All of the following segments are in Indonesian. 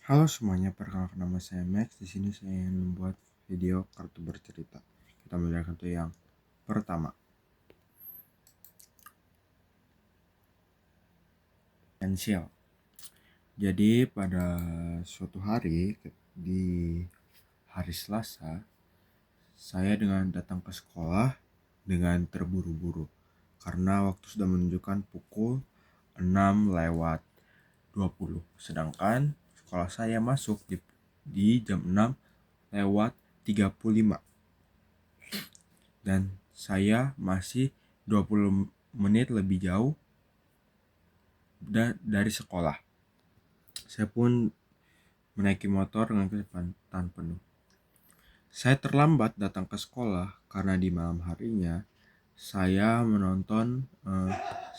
Halo semuanya, perkenalkan nama saya Max. Di sini saya ingin membuat video kartu bercerita. Kita mulai kartu yang pertama. Pensil. Jadi pada suatu hari di hari Selasa, saya dengan datang ke sekolah dengan terburu-buru karena waktu sudah menunjukkan pukul 6:20. Sedangkan sekolah saya masuk di jam 6:35. Dan saya masih 20 menit lebih jauh dari sekolah. Saya pun menaiki motor dengan kecepatan penuh. Saya terlambat datang ke sekolah karena di malam harinya saya menonton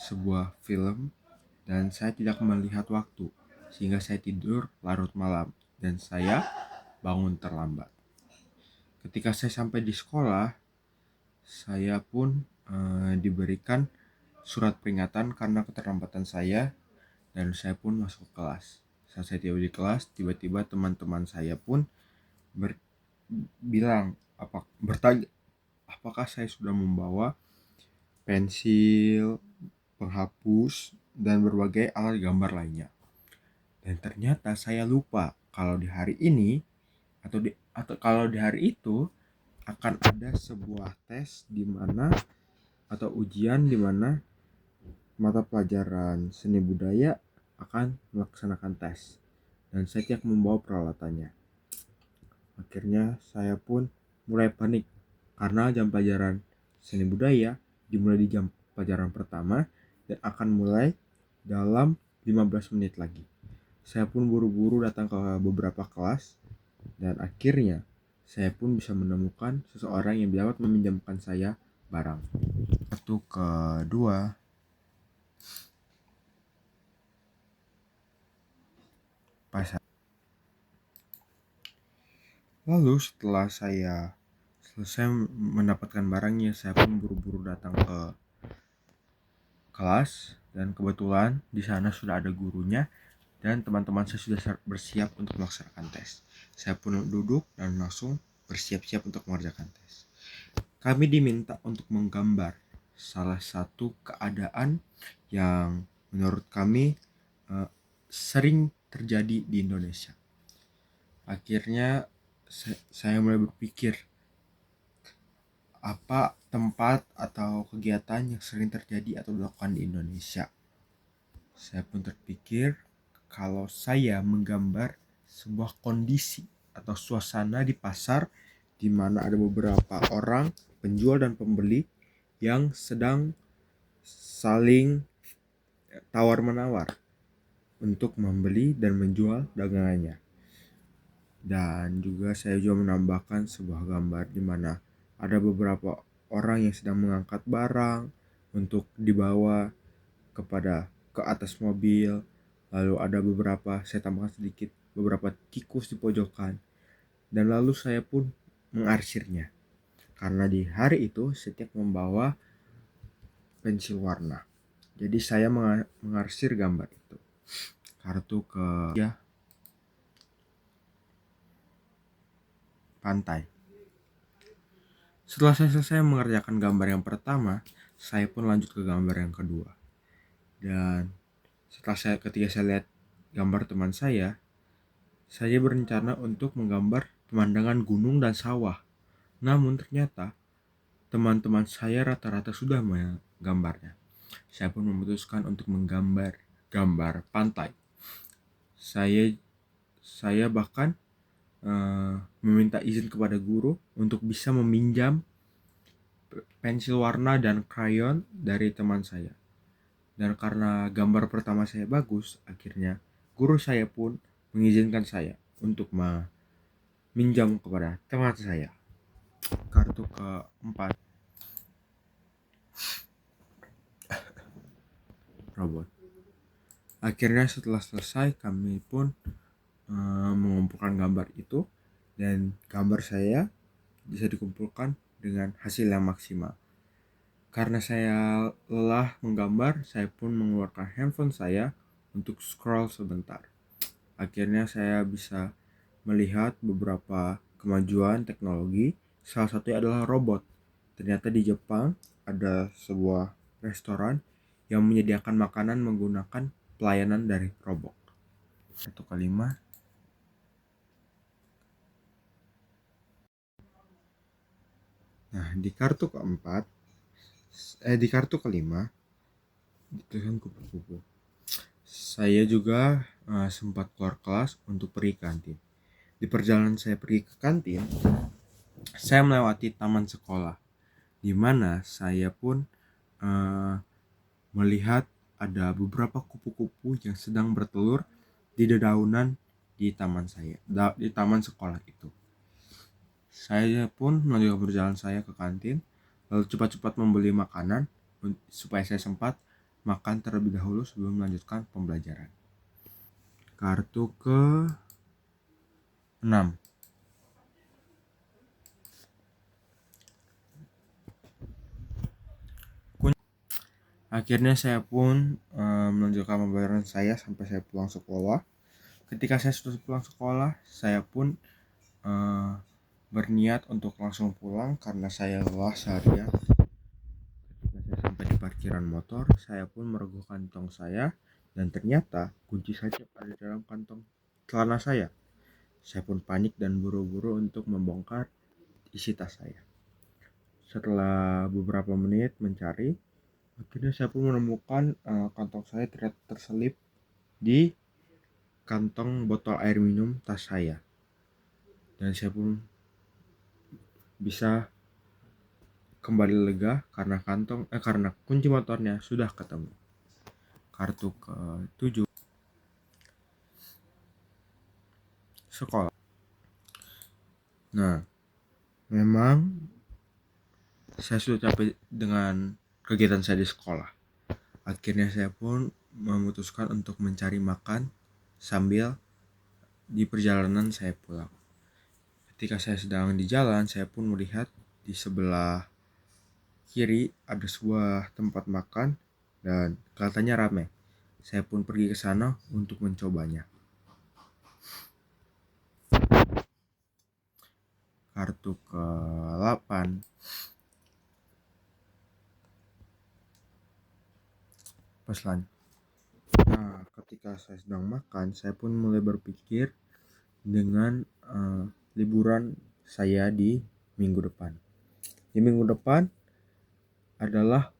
sebuah film dan saya tidak melihat waktu sehingga saya tidur larut malam dan saya bangun terlambat. Ketika saya sampai di sekolah, saya pun diberikan surat peringatan karena keterlambatan saya dan saya pun masuk kelas. Saat saya tiba di kelas, tiba-tiba teman-teman saya pun bertanya apakah saya sudah membawa pensil, penghapus, dan berbagai alat gambar lainnya. Dan ternyata saya lupa kalau di hari ini atau kalau di hari itu akan ada sebuah tes di mana atau ujian di mana mata pelajaran seni budaya akan melaksanakan tes dan saya tidak membawa peralatannya. Akhirnya saya pun mulai panik karena jam pelajaran seni budaya dimulai di jam pelajaran pertama dan akan mulai dalam 15 menit lagi. Saya pun buru-buru datang ke beberapa kelas dan akhirnya saya pun bisa menemukan seseorang yang dapat meminjamkan saya barang. Kartu kedua, pasar. Lalu setelah saya selesai mendapatkan barangnya, saya pun buru-buru datang ke kelas dan kebetulan di sana sudah ada gurunya dan teman-teman saya sudah bersiap untuk melaksanakan tes. Saya pun duduk dan langsung bersiap-siap untuk mengerjakan tes. Kami diminta untuk menggambar salah satu keadaan yang menurut kami sering terjadi di Indonesia. Akhirnya saya mulai berpikir apa tempat atau kegiatan yang sering terjadi atau dilakukan di Indonesia. Saya pun terpikir kalau saya menggambar sebuah kondisi atau suasana di pasar di mana ada beberapa orang penjual dan pembeli yang sedang saling tawar-menawar untuk membeli dan menjual dagangannya. Dan juga saya juga menambahkan sebuah gambar di mana ada beberapa orang yang sedang mengangkat barang untuk dibawa ke atas mobil. Lalu ada saya tambahkan sedikit beberapa tikus di pojokan. Dan lalu saya pun mengarsirnya. Karena di hari itu setiap membawa pensil warna. Jadi saya mengarsir gambar itu. Kartu ke pantai. Setelah saya selesai mengerjakan gambar yang pertama, saya pun lanjut ke gambar yang kedua. Dan ketika saya lihat gambar teman saya berencana untuk menggambar pemandangan gunung dan sawah. Namun ternyata teman-teman saya rata-rata sudah menggambarnya. Saya pun memutuskan untuk menggambar gambar pantai. Saya bahkan meminta izin kepada guru untuk bisa meminjam pensil warna dan krayon dari teman saya. Dan karena gambar pertama saya bagus, akhirnya guru saya pun mengizinkan saya untuk meminjam kepada teman saya. Kartu keempat, robot. Akhirnya setelah selesai kami pun mengumpulkan gambar itu dan gambar saya bisa dikumpulkan dengan hasil yang maksimal. Karena saya lelah menggambar, saya pun mengeluarkan handphone saya untuk scroll sebentar. Akhirnya saya bisa melihat beberapa kemajuan teknologi. Salah satunya adalah robot. Ternyata di Jepang ada sebuah restoran yang menyediakan makanan menggunakan pelayanan dari robot. Satu kelima. Nah, di kartu kelima dituliskan kupu-kupu. Saya juga sempat keluar kelas untuk pergi ke kantin. Di perjalanan saya pergi ke kantin, saya melewati taman sekolah, di mana saya pun melihat ada beberapa kupu-kupu yang sedang bertelur di dedaunan di taman di taman sekolah itu. Saya pun melanjutkan perjalanan saya ke kantin, lalu cepat-cepat membeli makanan supaya saya sempat makan terlebih dahulu sebelum melanjutkan pembelajaran. Kartu ke 6. Akhirnya saya pun melanjutkan pembelajaran saya sampai saya pulang sekolah. Ketika saya sudah pulang sekolah, saya pun berniat untuk langsung pulang karena saya lelah seharian. Ketika saya sampai di parkiran motor, saya pun merogoh kantong saya dan ternyata kunci saya ada di dalam kantong celana saya. Saya pun panik dan buru-buru untuk membongkar isi tas saya. Setelah beberapa menit mencari, akhirnya saya pun menemukan kantong saya terselip di kantong botol air minum tas saya. Dan saya pun bisa kembali lega karena karena kunci motornya sudah ketemu. Kartu ke-7, sekolah. Nah, memang saya sudah capek dengan kegiatan saya di sekolah. Akhirnya saya pun memutuskan untuk mencari makan sambil di perjalanan saya pulang. Ketika saya sedang di jalan, saya pun melihat di sebelah kiri ada sebuah tempat makan dan kelihatannya ramai. Saya pun pergi ke sana untuk mencobanya. Kartu ke-8, pesan. Nah, ketika saya sedang makan, saya pun mulai berpikir dengan liburan saya di minggu depan. Di minggu depan adalah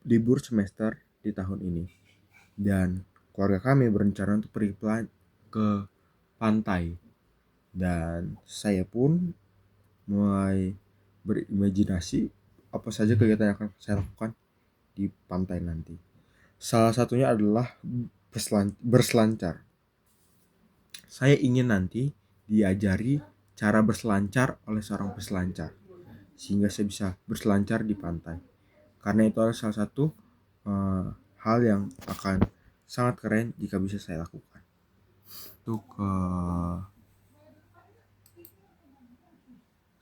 libur semester di tahun ini. Dan keluarga kami berencana untuk pergi ke pantai. Dan saya pun mulai berimajinasi apa saja kegiatan yang akan saya lakukan di pantai nanti. Salah satunya adalah berselancar. Saya ingin nanti diajari cara berselancar oleh seorang peselancar sehingga saya bisa berselancar di pantai. Karena itu adalah salah satu hal yang akan sangat keren jika bisa saya lakukan. Itu ke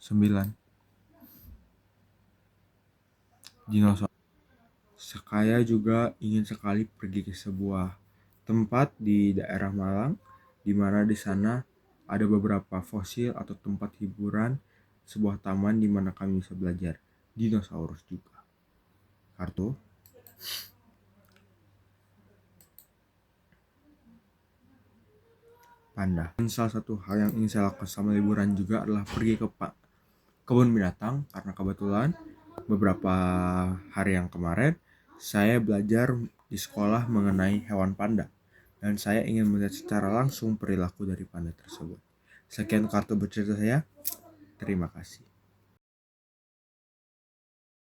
9, dinosaurus. Saya juga ingin sekali pergi ke sebuah tempat di daerah Malang, di mana di sana ada beberapa fosil atau tempat hiburan, sebuah taman di mana kami bisa belajar dinosaurus juga. Kartu panda. Dan salah satu hal yang ingin saya lakukan sama liburan juga adalah pergi ke kebun binatang, karena kebetulan beberapa hari yang kemarin saya belajar di sekolah mengenai hewan panda dan saya ingin melihat secara langsung perilaku dari panda tersebut. Sekian kartu bercerita saya. Terima kasih.